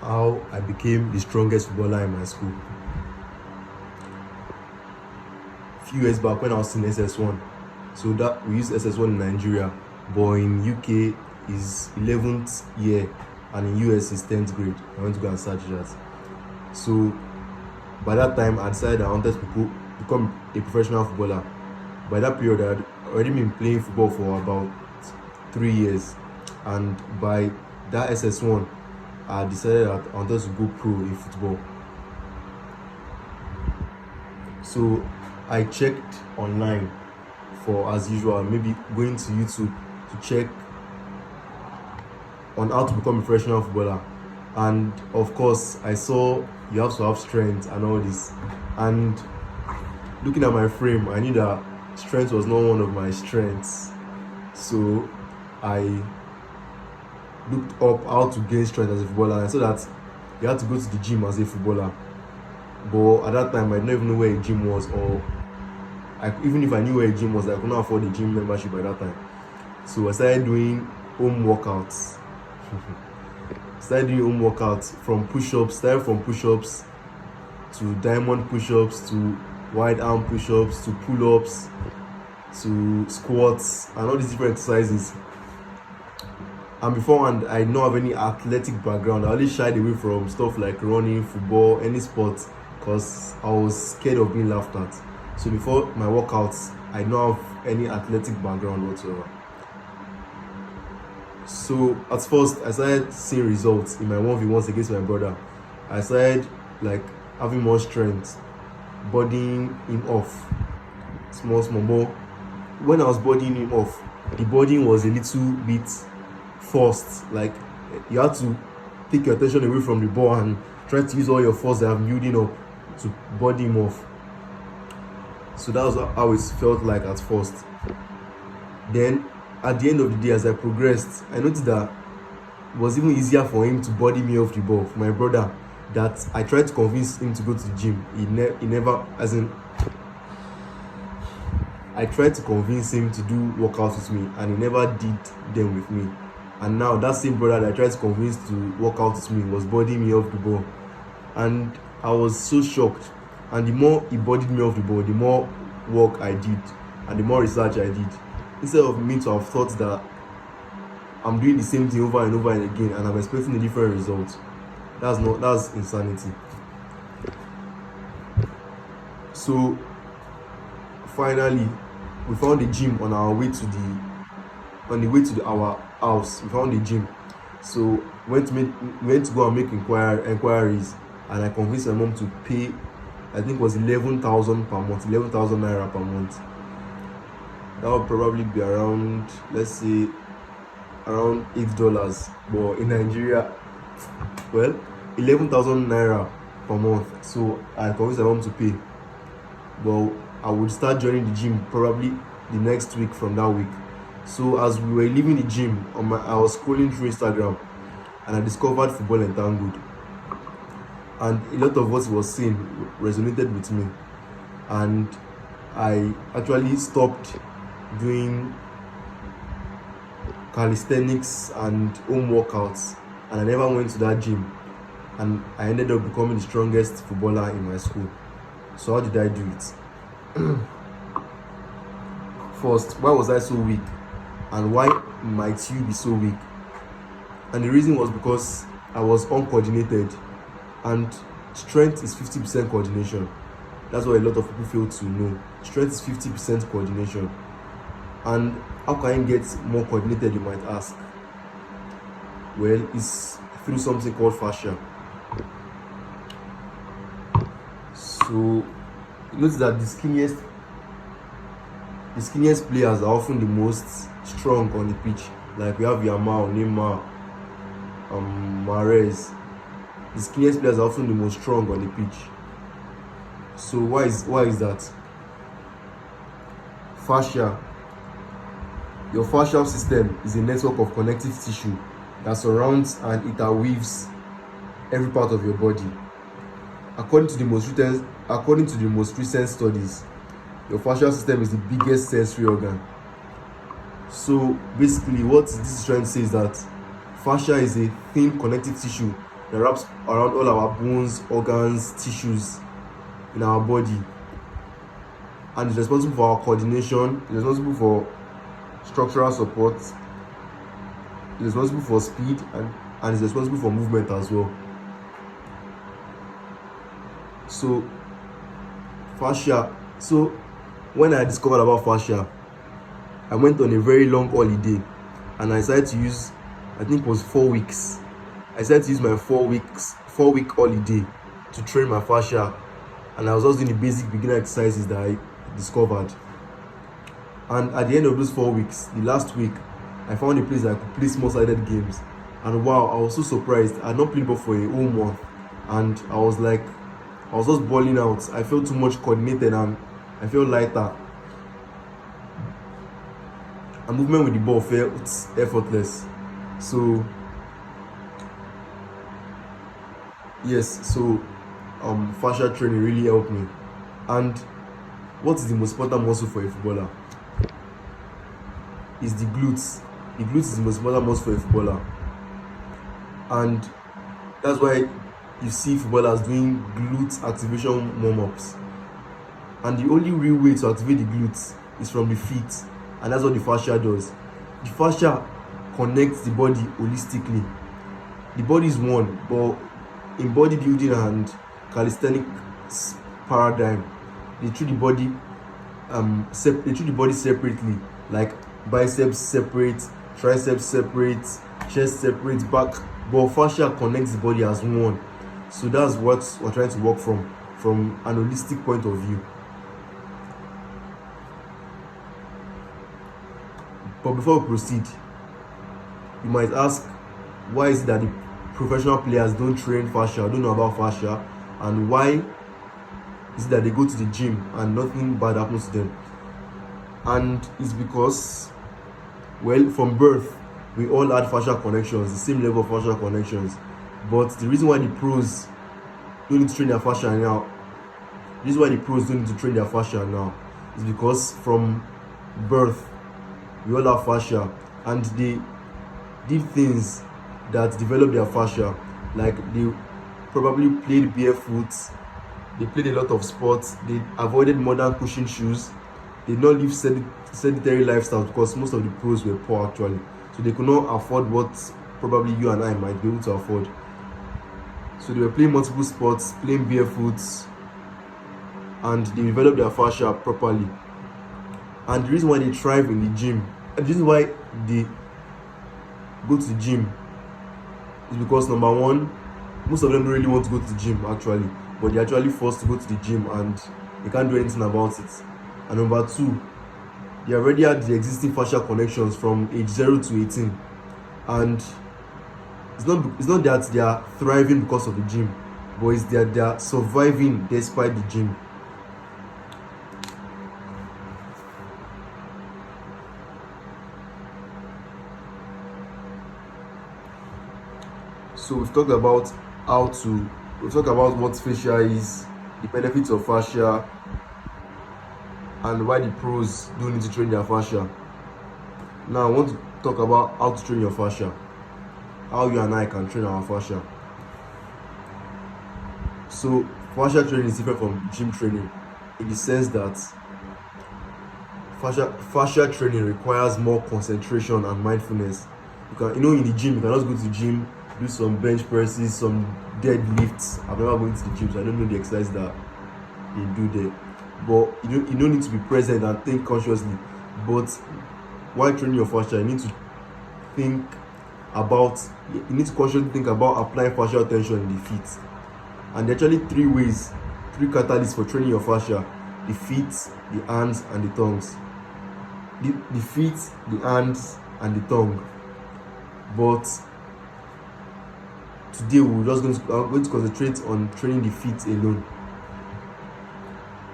how I became the strongest footballer in my school. A few years back when I was in SS1, so that we use SS1 in Nigeria, but in UK is 11th year and in US is 10th grade. I went to go and search that. So by that time, I decided I wanted to become a professional footballer. By that period, I had already been playing football for about 3 years, and by that SS1, I decided that I wanted to go pro in football. So I checked online for, as usual, maybe going to YouTube to check on how to become a professional footballer. And of course, I saw you have to have strength and all this. And looking at my frame, I knew that strength was not one of my strengths. So I looked up how to gain strength as a footballer, and I saw that you had to go to the gym as a footballer. But at that time, I didn't even know where a gym was, or even if I knew where a gym was, I couldn't afford a gym membership at that time. So I started doing home workouts. Started from push-ups to diamond push-ups to wide arm push-ups to pull-ups to squats and all these different exercises. And beforehand, I did not have any athletic background. I always shied away from stuff like running, football, any sport, because I was scared of being laughed at. So before my workouts, I did not have any athletic background whatsoever. So at first, I started seeing results in my 1v1s against my brother. I started like having more strength, bodying him off, small. But when I was bodying him off, the bodying was a little bit forced. Like you had to take your attention away from the ball and try to use all your force that I'm building up to body him off. So that was how it felt like at first. Then at the end of the day, as I progressed, I noticed that it was even easier for him to body me off the ball, for my brother, that I tried to convince him to go to the gym. He never, as in, I tried to convince him to do workouts with me, and he never did them with me. And now that same brother that I tried to convince to work out with me was bodying me off the ball. And I was so shocked. And the more he bodied me off the ball, the more work I did and the more research I did. Instead of me to have thought that I'm doing the same thing over and over and again and I'm expecting a different result. That's insanity. So finally, we found a gym on the way to our house. We found a gym. So we went to go and make inquiries, and I convinced my mom to pay, I think it was 11,000 per month, 11,000 naira per month. That would probably be around, let's say, around $8. But in Nigeria, well, 11,000 naira per month. So I convinced my mom to pay. But I would start joining the gym probably the next week from that week. So as we were leaving the gym, I was scrolling through Instagram and I discovered Football Entangled. And a lot of what he was saying resonated with me. And I actually stopped doing calisthenics and home workouts, and I never went to that gym. And I ended up becoming the strongest footballer in my school. So how did I do it? First, why was I so weak? And why might you be so weak? And the reason was because I was uncoordinated, and strength is 50% coordination. That's what a lot of people fail to know. Strength is 50% coordination. And how can I get more coordinated, you might ask? Well, it's through something called fascia. So notice that the skinniest players are often the most strong on the pitch. Like we have Yamal, Neymar, Mahrez. The skinniest players are often the most strong on the pitch. So why is that? Fascia. Your fascial system is a network of connective tissue that surrounds and interweaves every part of your body. According to the most recent studies, your fascial system is the biggest sensory organ. So basically, what this is trying to say is that fascia is a thin connective tissue that wraps around all our bones, organs, tissues in our body, and is responsible for our coordination, is responsible for structural support, is responsible for speed, and is responsible for movement as well. So fascia. So when I discovered about fascia, I went on a very long holiday and I decided to use, I think it was 4 weeks. I decided to use my 4 week holiday to train my fascia, and I was just doing the basic beginner exercises that I discovered. And at the end of those 4 weeks, the last week, I found a place that I could play small-sided games. And wow, I was so surprised. I had not played ball for a whole month, and I was just balling out. I felt too much coordinated and I felt lighter. And movement with the ball felt effortless. So yes, so fascia training really helped me. And what is the most important muscle for a footballer? Is the glutes. The glutes is the most important muscle for a footballer, and that's why you see footballers doing glute activation warm-ups. And the only real way to activate the glutes is from the feet, and that's what the fascia does. The fascia connects the body holistically. The body is one, but in bodybuilding and calisthenics paradigm, they treat the body separately, like biceps separate, triceps separate, chest separate, back. But fascia connects the body as one. So that's what we're trying to work from an holistic point of view. But before we proceed, you might ask, why is it that the professional players don't train fascia, don't know about fascia, and why is it that they go to the gym and nothing bad happens to them? And it's because, well, from birth, we all had fascial connections, the same level of fascial connections. But the reason why the pros don't need to train their fascia now, is because from birth, we all have fascia, and they did things that developed their fascia. Like they probably played barefoot, they played a lot of sports, they avoided modern cushioned shoes, they did not live sedentary lifestyle, because most of the pros were poor actually. So they could not afford what probably you and I might be able to afford. So they were playing multiple sports, playing barefoot, and they developed their fascia properly. And the reason why they thrive in the gym, the reason why they go to the gym, is because number one, most of them don't really want to go to the gym actually, but they're actually forced to go to the gym and they can't do anything about it. And number two, they already had the existing fascial connections from age 0 to 18, and it's not that they are thriving because of the gym, but it's that they are surviving despite the gym. So we've talked about what fascia is, the benefits of fascia, and why the pros don't need to train their fascia. Now I want to talk about how to train your fascia, how you and I can train our fascia. So fascia training is different from gym training in the sense that fascia training requires more concentration and mindfulness. In the gym, you can just go to the gym, do some bench presses, some deadlifts. I've never been to the gym, so I don't know the exercise that they do there. But you don't need to be present and think consciously. But while training your fascia, you need to consciously think about applying fascial tension in the feet. And there are actually three catalysts for training your fascia: the feet, the hands, and the tongues. The feet, the hands, and the tongue. But today I'm going to concentrate on training the feet alone.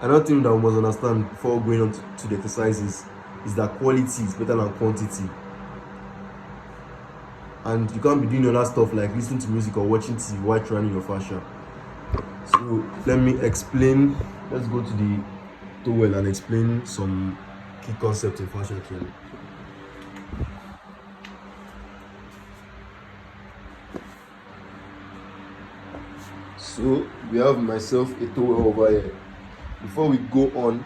Another thing that we must understand before going on to the exercises is that quality is better than quantity. And you can't be doing other stuff like listening to music or watching TV while training your fascia. So let me explain. Let's go to the towel and explain some key concepts in fascia training. So we have myself a towel over here. Before we go on,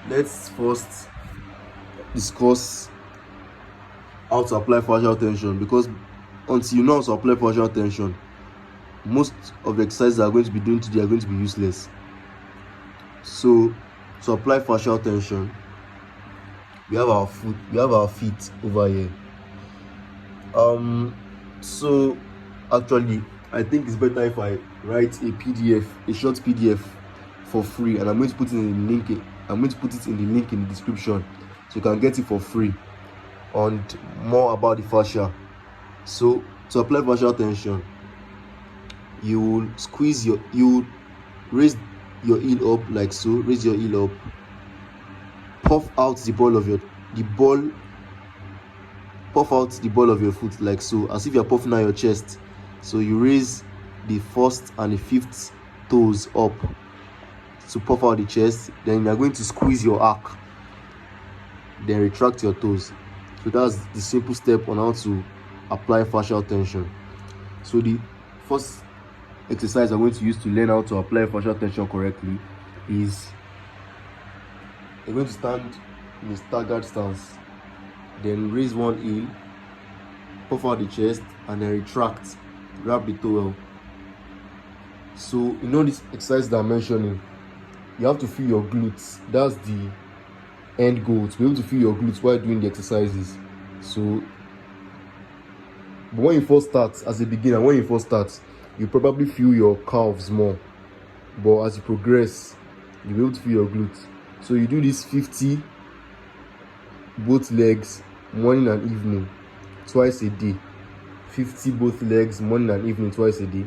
let's first discuss how to apply fascial tension, because until you know how to apply fascial tension, most of the exercises that are going to be doing today are going to be useless. So to apply fascial tension, we have our feet over here. So actually I think it's better if I write a short PDF for free, and I'm going to put it in the link. I'm going to put it in the link in the description so you can get it for free, and more about the fascia. So to apply fascial tension, you will raise your heel up like so. Raise your heel up, puff out the ball of your foot like so, as if you're puffing out your chest. So you raise the first and the fifth toes up to puff out the chest. Then you're going to squeeze your arc, then retract your toes. So that's the simple step on how to apply fascial tension. So the first exercise I'm going to use to learn how to apply fascial tension correctly is you're going to stand in a staggered stance, then raise one heel, puff out the chest, and then retract, grab the towel. So this exercise that I'm mentioning, you have to feel your glutes. That's the end goal, to be able to feel your glutes while doing the exercises. So but when you first start, as a beginner, you probably feel your calves more, but as you progress, you'll be able to feel your glutes. So you do this 50 both legs, morning and evening, twice a day. 50 both legs, morning and evening, twice a day.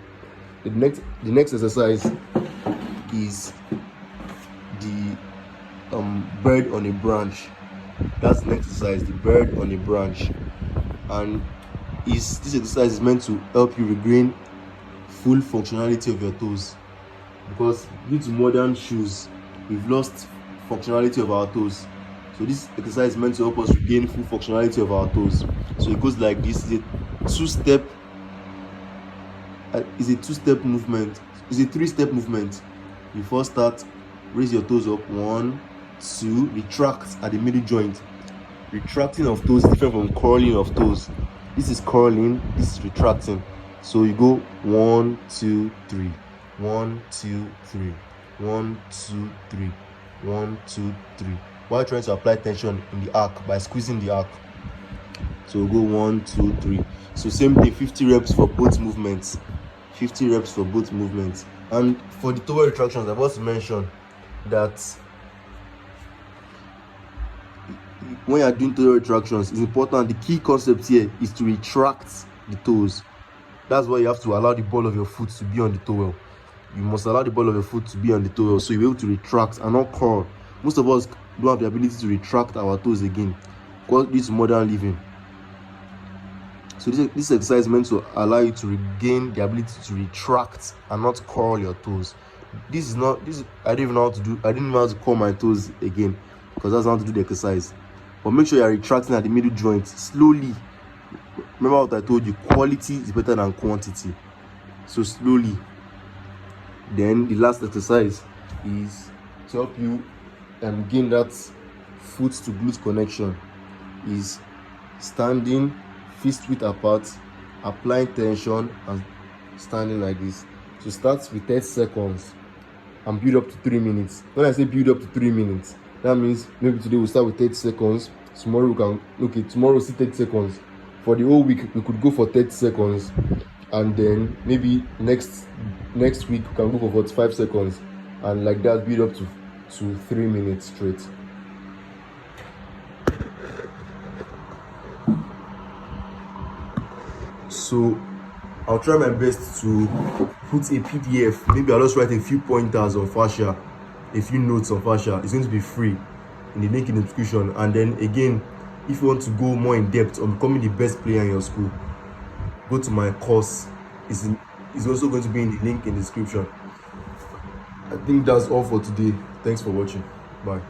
The next exercise is the bird on a branch. That's the next exercise, the bird on a branch. And this exercise is meant to help you regain full functionality of your toes, because due to modern shoes, we've lost functionality of our toes. So this exercise is meant to help us regain full functionality of our toes. So it goes like this. It's a two-step movement. It's a three-step movement. You first start, raise your toes up, 1, 2, retract at the middle joint. Retracting of toes is different from curling of toes. This is curling, this is retracting. So you go 1, 2, 3, 1, 2, 3, 1, 2, 3, 1, 2, 3, while trying to apply tension in the arc by squeezing the arc. So we'll go 1, 2, 3. So same thing, 50 reps for both movements. 50 reps for both movements. And for the towel retractions, I've also mentioned that when you're doing towel retractions, it's important. The key concept here is to retract the toes. That's why you have to allow the ball of your foot to be on the towel. You must allow the ball of your foot to be on the towel, so you'll be able to retract and not curl. Most of us don't have the ability to retract our toes again, because due to modern living. So this exercise is meant to allow you to regain the ability to retract and not curl your toes. I didn't even know how to curl my toes again, because that's how to do the exercise. But make sure you're retracting at the middle joint slowly. Remember what I told you, quality is better than quantity. So slowly. Then the last exercise is to help you gain that foot to glute connection, is standing fist width apart, applying tension and standing like this. So start with 30 seconds and build up to 3 minutes. When I say build up to 3 minutes, that means maybe today we'll start with 30 seconds. Tomorrow tomorrow see 30 seconds. For the whole week we could go for 30 seconds, and then maybe next week we can go for 45 seconds, and like that build up to 3 minutes straight. So I'll try my best to put a PDF. Maybe I'll just write a few pointers on fascia, a few notes on fascia. It's going to be free in the link in the description. And then again, if you want to go more in depth on becoming the best player in your school, go to my course. It's also going to be in the link in the description. I think that's all for today. Thanks for watching. Bye.